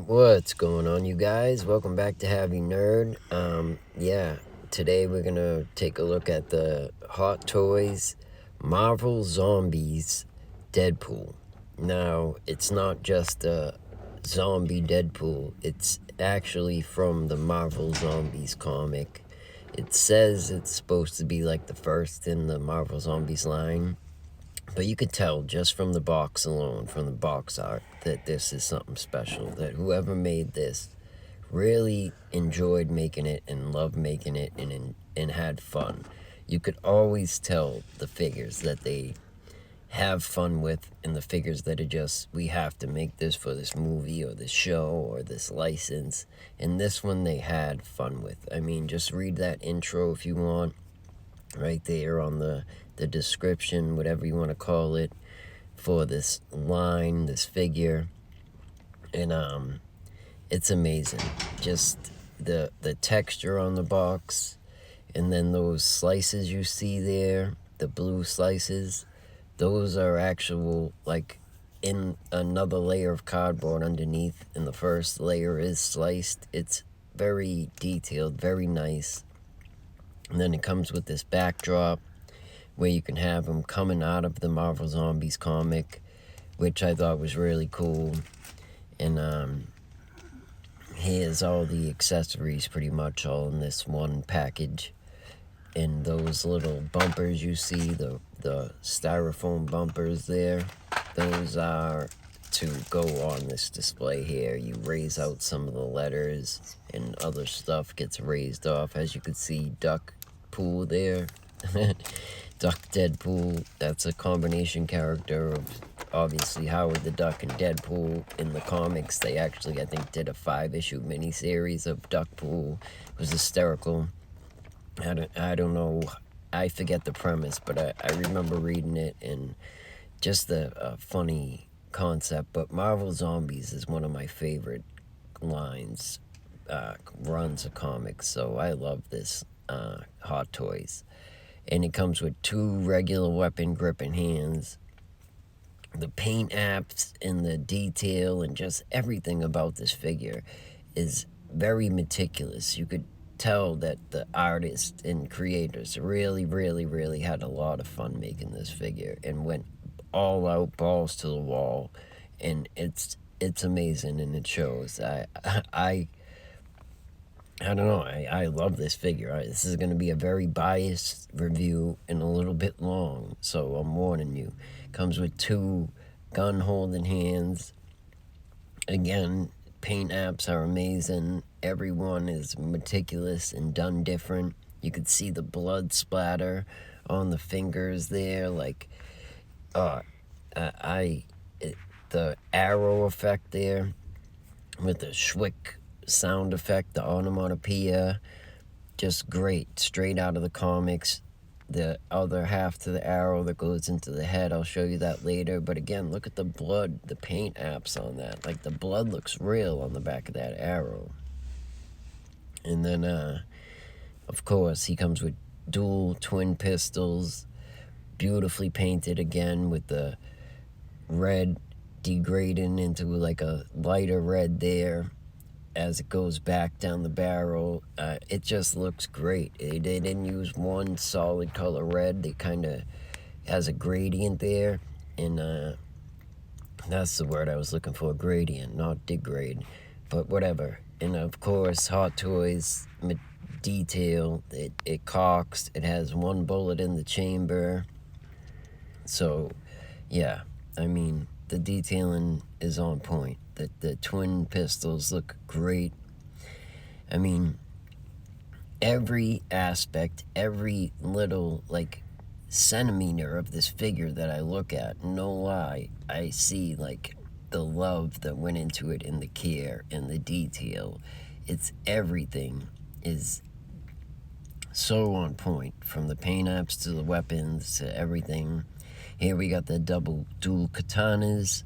What's going on, you guys? Welcome back to Heavy Nerd. Today we're gonna take a look at the Hot Toys Marvel Zombies Deadpool. Now, it's not just a zombie Deadpool, it's actually from the Marvel Zombies comic. It says it's supposed to be like the first in the Marvel Zombies line. But you could tell just from the box alone, from the box art, that this is something special. That whoever made this really enjoyed making it and loved making it and had fun. You could always tell the figures that they have fun with and the figures that are just, we have to make this for this movie or this show or this license. And this one they had fun with. I mean, just read that intro if you want, right there on the description, whatever you want to call it, for this line, this figure. And it's amazing. Just the texture on the box, and then those slices you see there, the blue slices, those are actual, like, in another layer of cardboard underneath, and the first layer is sliced. It's very detailed, very nice. And then it comes with this backdrop where you can have them coming out of the Marvel Zombies comic, which I thought was really cool. And here's all the accessories pretty much all in this one package. And those little bumpers you see, the styrofoam bumpers there, those are to go on this display here. You raise out some of the letters and other stuff gets raised off. As you can see, Duck Pool there. Duck Deadpool, that's a combination character of obviously Howard the Duck and Deadpool. In the comics, they actually, I think, did a 5-issue miniseries of Duckpool. It was hysterical. I don't know, I forget the premise, but I remember reading it, and just a funny concept. But Marvel Zombies is one of my favorite runs of comics, so I love this Hot Toys. And it comes with 2 regular weapon gripping hands. The paint apps and the detail and just everything about this figure is very meticulous. You could tell that the artists and creators really, really, really had a lot of fun making this figure and went all out, balls to the wall. And it's amazing, and it shows. I don't know, I love this figure. This is going to be a very biased review and a little bit long, so I'm warning you. Comes with 2 gun-holding hands. Again, paint apps are amazing. Everyone is meticulous and done different. You could see the blood splatter on the fingers there, like, the arrow effect there with the schwick sound effect, the onomatopoeia, just great, straight out of the comics. The other half to the arrow that goes into the head, I'll show you that later. But again, look at the blood, the paint apps on that. Like, the blood looks real on the back of that arrow. And then, of course, he comes with dual twin pistols, beautifully painted again, with the red degrading into like a lighter red there as it goes back down the barrel. It just looks great. They didn't use one solid color red. They kind of has a gradient there, and that's the word I was looking for, gradient, not degrade, but whatever. And of course, Hot Toys detail, it cocks, it has 1 bullet in the chamber. So yeah, I mean, the detailing is on point. The twin pistols look great. I mean, every aspect, every little, like, centimeter of this figure that I look at, no lie, I see, like, the love that went into it and the care and the detail. It's everything is so on point, from the paint apps to the weapons to everything. Here we got the dual katanas,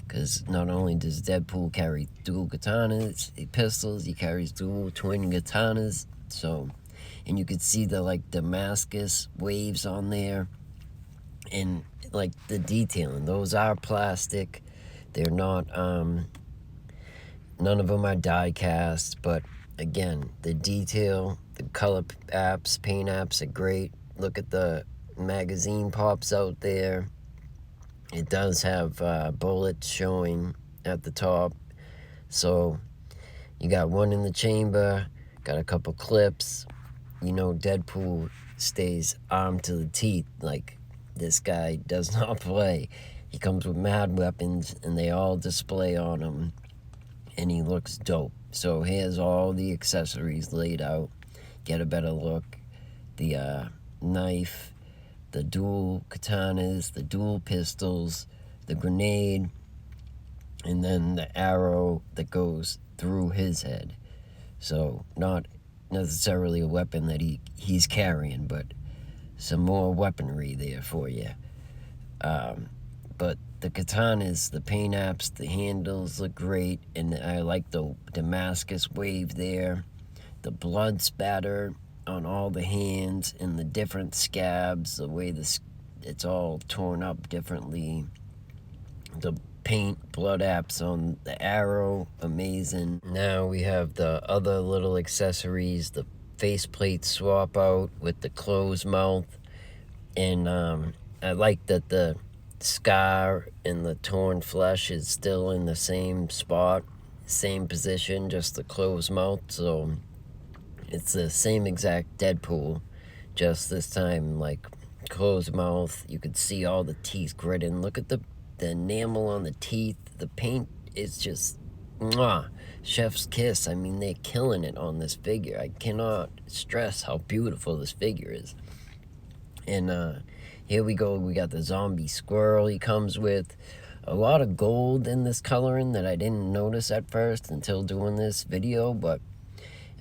because not only does Deadpool carry dual katanas, pistols, he carries dual twin katanas. So, and you could see the, like, Damascus waves on there, and, like, the detailing. Those are plastic. They're not None of them are die cast, but again, the detail, the color apps, paint apps are great. Look at the magazine pops out there. It does have bullets showing at the top. So you got one in the chamber, got a couple clips. You know, Deadpool stays armed to the teeth. Like, this guy does not play. He comes with mad weapons, and they all display on him, and he looks dope. So here's all the accessories laid out. Get a better look. The knife, the dual katanas, the dual pistols, the grenade, and then the arrow that goes through his head. So not necessarily a weapon that he's carrying, but some more weaponry there for you. But the katanas, the paint apps, the handles look great, and I like the Damascus wave there. The blood spatter on all the hands and the different scabs, the way it's all torn up differently. The paint blood apps on the arrow, amazing. Now we have the other little accessories, the faceplate swap out with the closed mouth, and I like that the scar and the torn flesh is still in the same spot, same position, just the closed mouth. So it's the same exact Deadpool, just this time like closed mouth. You could see all the teeth gritting. Look at the enamel on the teeth. The paint is just mwah, chef's kiss. I mean, they're killing it on this figure. I cannot stress how beautiful this figure is. And here we go. We got the zombie squirrel he comes with. A lot of gold in this coloring that I didn't notice at first until doing this video. But,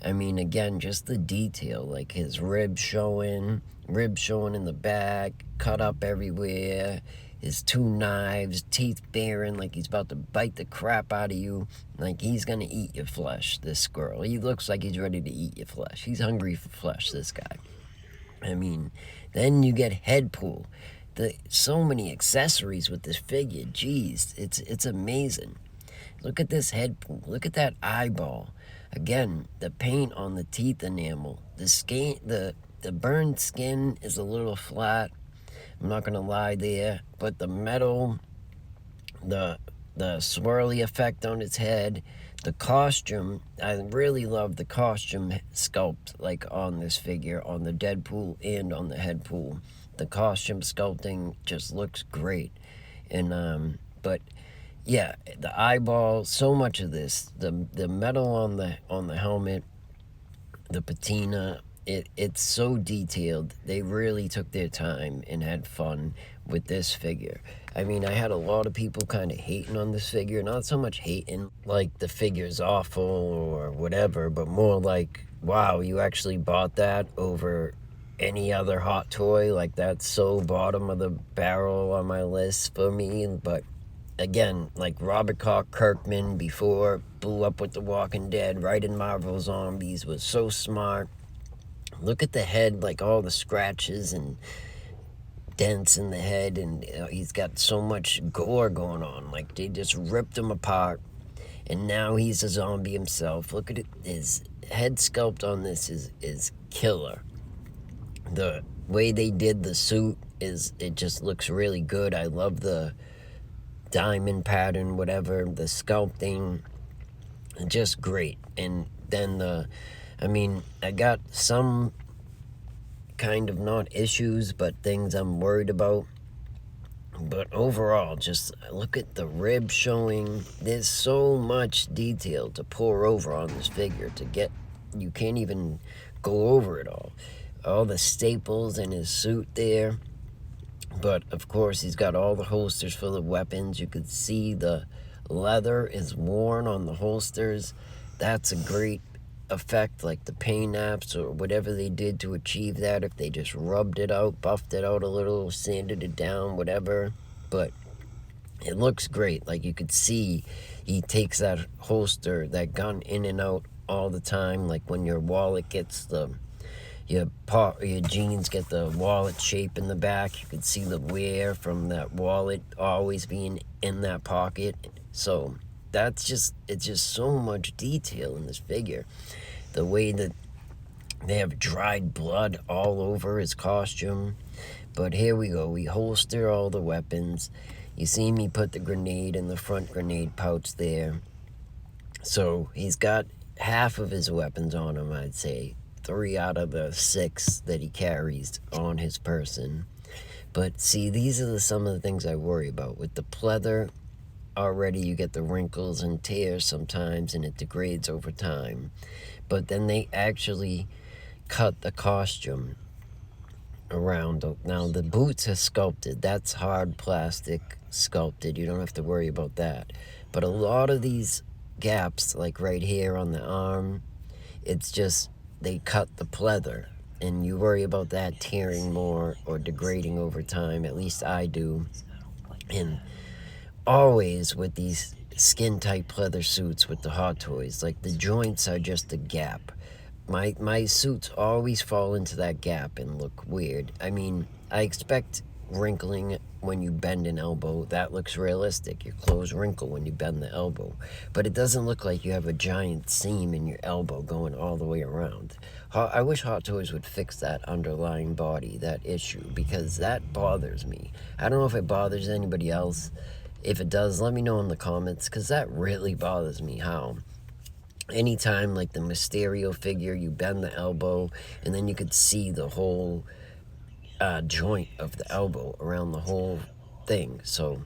I mean, again, just the detail. Like his ribs showing in the back, cut up everywhere. His two knives, teeth baring like he's about to bite the crap out of you. Like he's gonna eat your flesh, this squirrel. He looks like he's ready to eat your flesh. He's hungry for flesh, this guy. I mean, then you get Headpool. So many accessories with this figure. Jeez, it's amazing. Look at this Headpool. Look at that eyeball. Again, the paint on the teeth enamel. The skin, the burned skin is a little flat. I'm not gonna lie there, but the metal, the swirly effect on its head, the costume, I really love the costume sculpt, like on this figure, on the Deadpool and on the Headpool. The costume sculpting just looks great. And but yeah, the eyeball, so much of this, the metal on the helmet, the patina, it's so detailed. They really took their time and had fun with this figure. I mean, I had a lot of people kind of hating on this figure. Not so much hating, like the figure's awful or whatever, but more like, wow, you actually bought that over any other hot toy? Like, that's so bottom of the barrel on my list for me. But again, like Robert Kirkman before blew up with The Walking Dead, right in Marvel Zombies, was so smart. Look at the head, like all the scratches and dents in the head, and he's got so much gore going on. Like, they just ripped him apart, and now he's a zombie himself. Look at it. His head sculpt on this is killer. The way they did the suit it just looks really good. I love the diamond pattern, whatever, the sculpting, just great. And then I got some kind of not issues, but things I'm worried about. But overall, just look at the rib showing. There's so much detail to pour over on this figure you can't even go over it all. All the staples in his suit there. But of course, he's got all the holsters for the weapons. You could see the leather is worn on the holsters. That's a great effect, like the paint apps or whatever they did to achieve that. If they just rubbed it out, buffed it out a little, sanded it down, whatever. But it looks great. Like, you could see he takes that holster, that gun, in and out all the time. Like when your wallet gets your jeans get the wallet shape in the back, you could see the wear from that wallet always being in that pocket. So it's just so much detail in this figure. The way that they have dried blood all over his costume. But here we go. We holster all the weapons. You see me put the grenade in the front grenade pouch there. So he's got half of his weapons on him, I'd say. 3 out of the 6 that he carries on his person. But see, these are some of the things I worry about. With the pleather, already you get the wrinkles and tears sometimes, and it degrades over time. But then they actually cut the costume around. Now the boots are sculpted. That's hard plastic sculpted. You don't have to worry about that. But a lot of these gaps, like right here on the arm, it's just they cut the pleather, and you worry about that tearing more or degrading over time. At least I do. And always with these skin tight pleather suits with the Hot Toys, like the joints are just a gap. My suits always fall into that gap and look weird. I mean, I expect wrinkling when you bend an elbow. That looks realistic. Your clothes wrinkle when you bend the elbow. But it doesn't look like you have a giant seam in your elbow going all the way around. I wish Hot Toys would fix that underlying body, that issue, because that bothers me. I don't know if it bothers anybody else. If it does, let me know in the comments, because that really bothers me. How anytime, like the Mysterio figure, you bend the elbow and then you could see the whole joint of the elbow around the whole thing. So,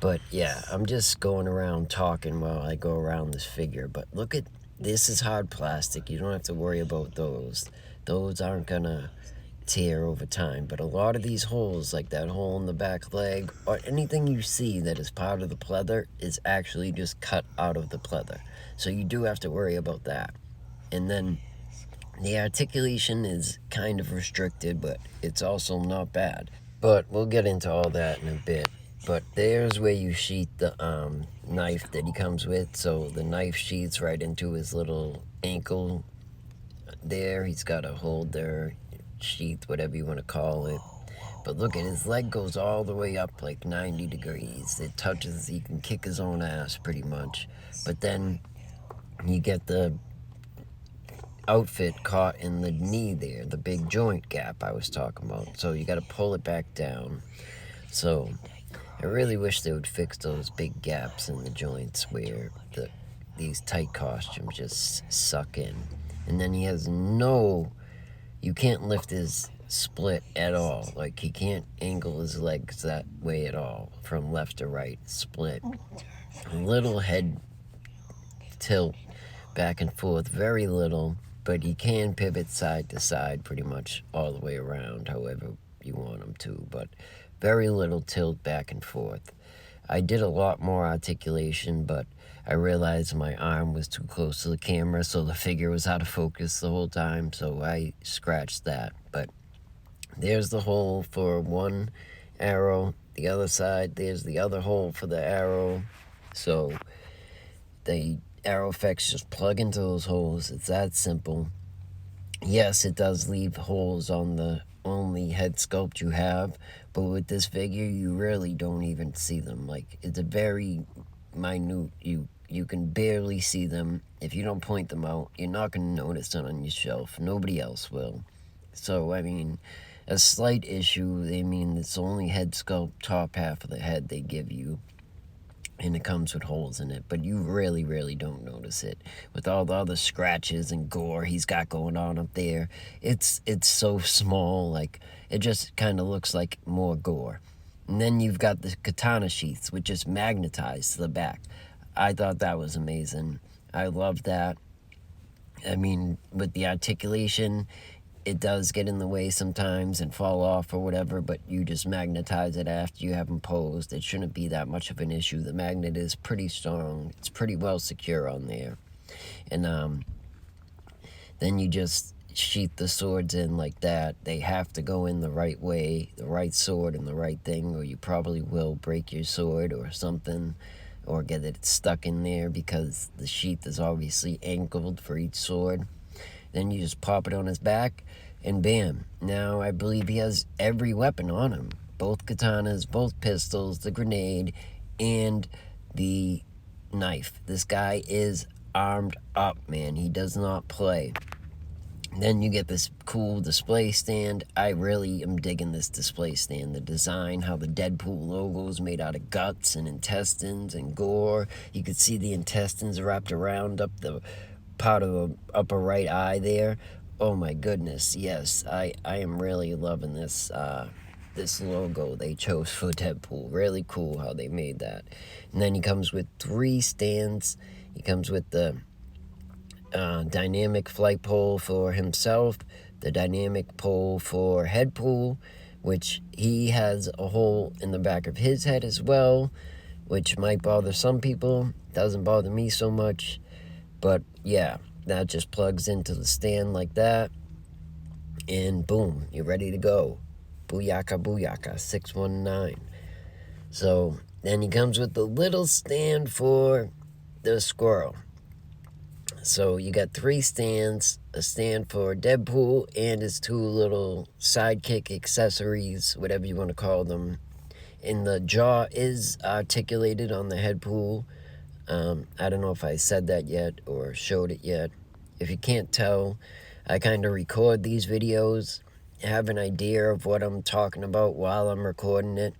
but yeah, I'm just going around talking while I go around this figure. But look at this, is hard plastic. You don't have to worry about those. Those aren't gonna tear over time. But a lot of these holes, like that hole in the back leg, or anything you see that is part of the pleather, is actually just cut out of the pleather. So you do have to worry about that. And then the articulation is kind of restricted, but it's also not bad. But we'll get into all that in a bit. But there's where you sheath the knife that he comes with. So the knife sheaths right into his little ankle there. He's got a holder, sheath, whatever you want to call it. But look at his leg goes all the way up like 90 degrees. It touches, he can kick his own ass pretty much. But then you get the outfit caught in the knee there, the big joint gap I was talking about. So you got to pull it back down. So I really wish they would fix those big gaps in the joints where these tight costumes just suck in. And then he has you can't lift his split at all. Like, he can't angle his legs that way at all, from left to right, split. A little head tilt back and forth, very little, but he can pivot side to side pretty much all the way around, however you want him to, but very little tilt back and forth. I did a lot more articulation, but I realized my arm was too close to the camera, so the figure was out of focus the whole time, so I scratched that. But there's the hole for one arrow. The other side, there's the other hole for the arrow. So the arrow effects just plug into those holes. It's that simple. Yes, it does leave holes on the only head sculpt you have, but with this figure, you really don't even see them. Like, it's a very minute, you can barely see them. If you don't point them out, you're not going to notice them on your shelf. Nobody else will. So, I mean, a slight issue, it's only head sculpt, top half of the head they give you, and it comes with holes in it, but you really, really don't notice it. With all the other scratches and gore he's got going on up there, it's so small, like, it just kind of looks like more gore. And then you've got the katana sheaths, which is magnetized to the back. I thought that was amazing. I love that. I mean, with the articulation, it does get in the way sometimes and fall off or whatever, but you just magnetize it after you have them posed. It shouldn't be that much of an issue. The magnet is pretty strong. It's pretty well secure on there. And then you just sheath the swords in like that. They have to go in the right way, the right sword and the right thing, or you probably will break your sword or something, or get it stuck in there because the sheath is obviously angled for each sword. Then you just pop it on his back, and bam. Now, I believe he has every weapon on him. Both katanas, both pistols, the grenade, and the knife. This guy is armed up, man. He does not play. Then you get this cool display stand. I really am digging this display stand. The design, how the Deadpool logo is made out of guts and intestines and gore. You can see the intestines wrapped around up the part of the upper right eye there. Oh my goodness, yes. I am really loving this this logo they chose for Deadpool. Really cool how they made that. And then he comes with 3 stands. He comes with the dynamic flight pole for himself, the dynamic pole for Headpool, which he has a hole in the back of his head as well, which might bother some people. Doesn't bother me so much. But yeah, that just plugs into the stand like that. And boom, you're ready to go. Booyaka, booyaka, 619. So then he comes with the little stand for the squirrel. So you got 3 stands, a stand for Deadpool and his 2 little sidekick accessories, whatever you want to call them. And the jaw is articulated on the Headpool. I don't know if I said that yet or showed it yet. If you can't tell, I kind of record these videos, have an idea of what I'm talking about while I'm recording it,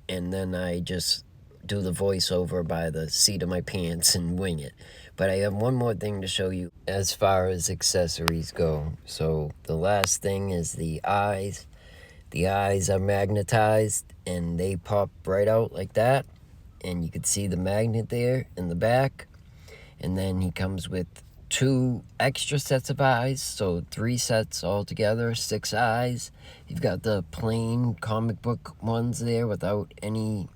and then I just do the voiceover by the seat of my pants and wing it. But I have one more thing to show you as far as accessories go. So the last thing is the eyes. The eyes are magnetized and they pop right out like that. And you can see the magnet there in the back. And then he comes with 2 extra sets of eyes, so 3 sets altogether, 6 eyes. You've got the plain comic book ones there without any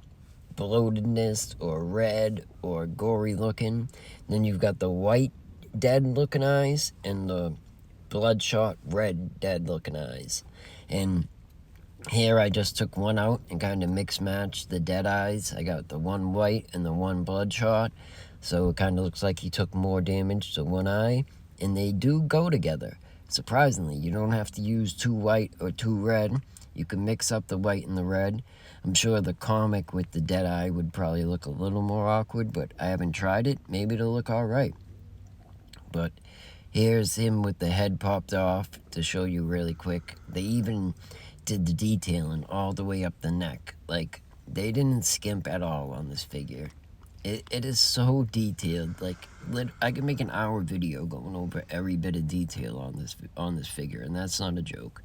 bloatedness or red or gory looking. Then you've got the white dead looking eyes and the bloodshot red dead looking eyes. And here I just took one out and kind of mix matched the dead eyes. I got the one white and the one bloodshot. So it kind of looks like he took more damage to one eye. And they do go together. Surprisingly, you don't have to use 2 white or 2 red. You can mix up the white and the red. I'm sure the comic with the dead eye would probably look a little more awkward, but I haven't tried it. Maybe it'll look alright. But here's him with the head popped off to show you really quick. They even did the detailing all the way up the neck. Like, they didn't skimp at all on this figure. It is so detailed. Like, I could make an hour video going over every bit of detail on this figure, and that's not a joke.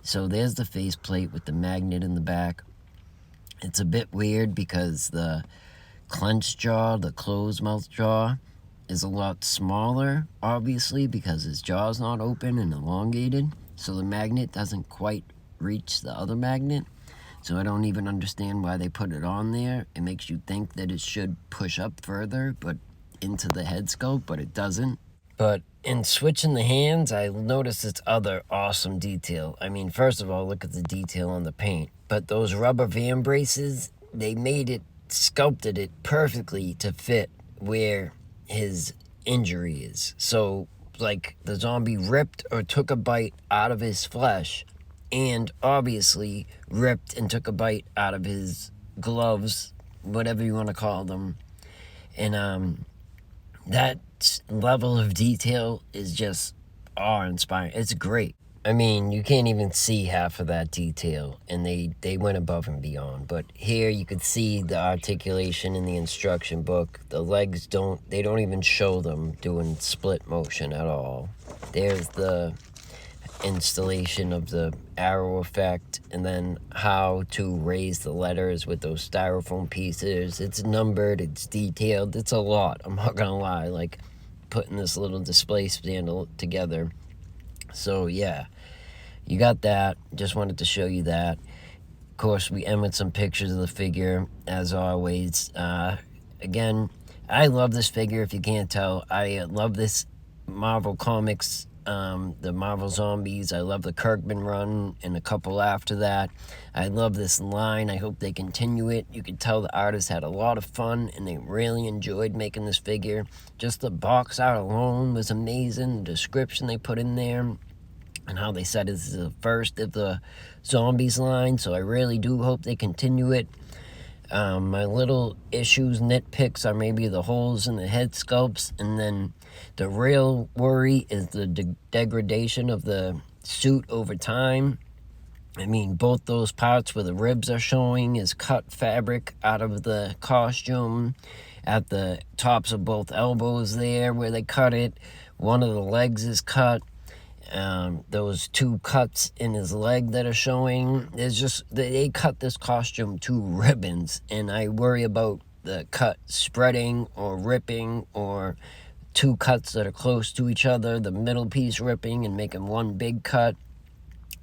So there's the faceplate with the magnet in the back. It's a bit weird because the clenched jaw, the closed mouth jaw, is a lot smaller, obviously, because his jaw's not open and elongated. So the magnet doesn't quite reach the other magnet. So I don't even understand why they put it on there. It makes you think that it should push up further, but into the head sculpt, but it doesn't. But in switching the hands, I noticed this other awesome detail. I mean, first of all, look at the detail on the paint. But those rubber van braces, they made it, sculpted it perfectly to fit where his injury is. So, like, the zombie ripped or took a bite out of his flesh, and obviously ripped and took a bite out of his gloves, whatever you want to call them. And that level of detail is just awe-inspiring. It's great. I mean, you can't even see half of that detail, and they went above and beyond. But here you could see the articulation in the instruction book. The legs they don't even show them doing split motion at all. There's the installation of the arrow effect, and then how to raise the letters with those styrofoam pieces. It's numbered, it's detailed, it's a lot, I'm not gonna lie, like putting this little display stand together. So yeah, you got that. Just wanted to show you that. Of course, we end with some pictures of the figure, as always. Again, I love this figure, if you can't tell. I love this Marvel Comics, the Marvel Zombies. I love the Kirkman run and a couple after that. I love this line. I hope they continue it. You can tell the artists had a lot of fun and they really enjoyed making this figure. Just the box art alone was amazing. The description they put in there and how they said this is the first of the Zombies line. So I really do hope they continue it. My little issues, nitpicks, are maybe the holes in the head sculpts, and then the real worry is the degradation of the suit over time. I mean, both those parts where the ribs are showing is cut fabric out of the costume. At the tops of both elbows there where they cut it, one of the legs is cut. Those two cuts in his leg that are showing, there's just, they cut this costume to ribbons, and I worry about the cut spreading or ripping, or two cuts that are close to each other, the middle piece ripping and making one big cut.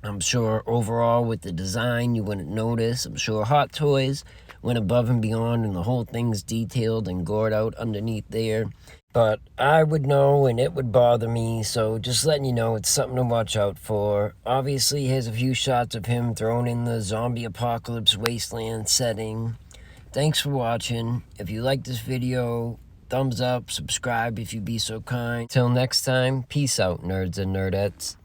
I'm sure overall with the design you wouldn't notice. I'm sure Hot Toys went above and beyond and the whole thing's detailed and gored out underneath there. But I would know and it would bother me, so just letting you know it's something to watch out for. Obviously, here's a few shots of him thrown in the zombie apocalypse wasteland setting. Thanks for watching. If you like this video, thumbs up, subscribe if you'd be so kind. Till next time, peace out, nerds and nerdettes.